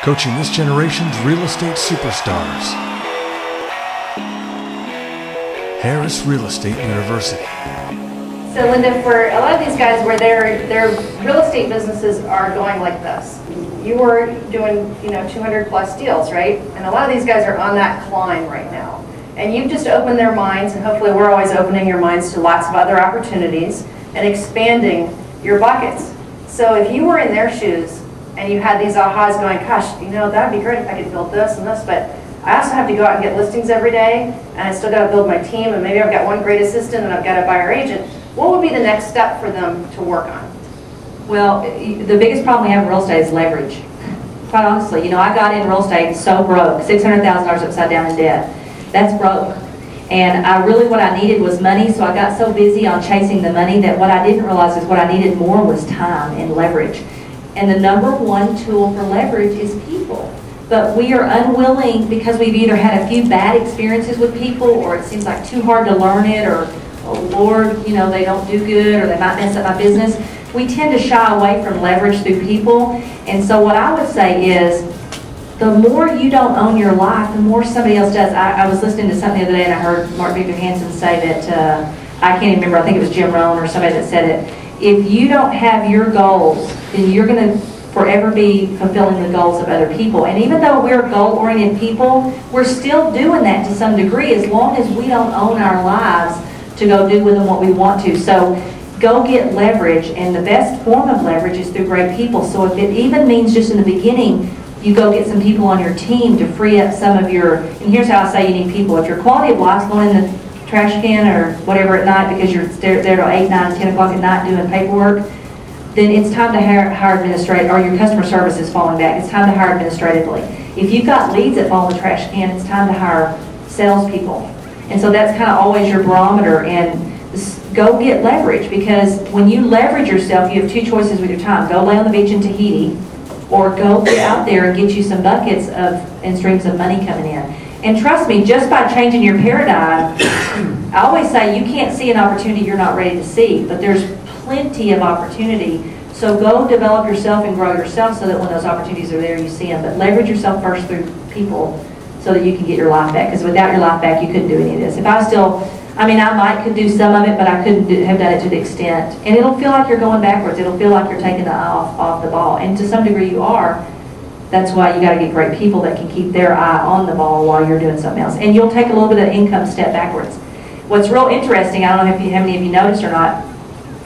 coaching this generation's real estate superstars. Harris Real Estate University. So Linda, for a lot of these guys where their real estate businesses are going like this, you were doing 200 plus deals, right? And a lot of these guys are on that climb right now. And you've just opened their minds, and hopefully we're always opening your minds to lots of other opportunities and expanding your buckets. So if you were in their shoes and you had these ahas going, gosh, that'd be great if I could build this and this, but I also have to go out and get listings every day, and I still got to build my team, and maybe I've got one great assistant and I've got a buyer agent. What would be the next step for them to work on? Well, the biggest problem we have in real estate is leverage. Quite honestly, I got in real estate so broke, $600,000 upside down in debt. That's broke. And what I needed was money, so I got so busy on chasing the money that what I didn't realize is what I needed more was time and leverage. And the number one tool for leverage is people. But we are unwilling, because we've either had a few bad experiences with people, or it seems like too hard to learn it, or, oh Lord, they don't do good, or they might mess up my business. We tend to shy away from leverage through people. And so what I would say is, the more you don't own your life, the more somebody else does. I was listening to something the other day, and I heard Mark Victor Hansen say that, I can't even remember, I think it was Jim Rohn or somebody that said it, if you don't have your goals, then you're going to forever be fulfilling the goals of other people. And even though we're goal-oriented people, we're still doing that to some degree as long as we don't own our lives to go do with them what we want to. So go get leverage, and the best form of leverage is through great people. So if it even means just in the beginning, you go get some people on your team to free up some of your, and here's how I say you need people. If your quality of life's going in the trash can or whatever at night because you're there till 8, 9, 10 o'clock at night doing paperwork, then it's time to hire administrative, or your customer service is falling back. It's time to hire administratively. If you've got leads that fall in the trash can, it's time to hire salespeople. And so that's kind of always your barometer. And go get leverage, because when you leverage yourself, you have two choices with your time. Go lay on the beach in Tahiti, or go get out there and get you some buckets and streams of money coming in. And trust me, just by changing your paradigm, I always say you can't see an opportunity you're not ready to see, but there's plenty of opportunity. So go develop yourself and grow yourself so that when those opportunities are there, you see them. But leverage yourself first through people so that you can get your life back. Because without your life back, you couldn't do any of this. If I was still, I could do some of it, but I couldn't have done it to the extent. And it'll feel like you're going backwards. It'll feel like you're taking the eye off the ball. And to some degree you are. That's why you got to get great people that can keep their eye on the ball while you're doing something else. And you'll take a little bit of income step backwards. What's real interesting, I don't know how many of you noticed or not,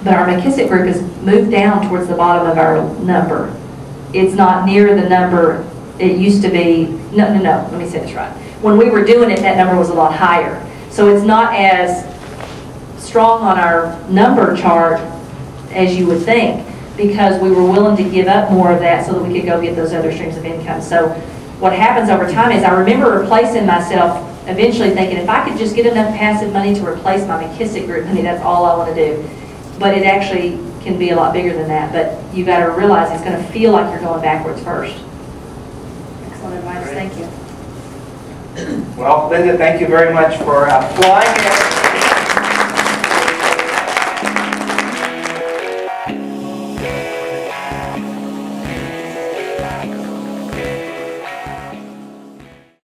but our McKissack group has moved down towards the bottom of our number. It's not near the number it used to be. No, let me say this right. When we were doing it, that number was a lot higher. So it's not as strong on our number chart as you would think, because we were willing to give up more of that so that we could go get those other streams of income. So what happens over time is I remember replacing myself, eventually thinking if I could just get enough passive money to replace my McKissack group, that's all I want to do. But it actually can be a lot bigger than that. But you got to realize it's going to feel like you're going backwards first. Excellent advice. Thank you. Well, Linda, thank you very much for flying in.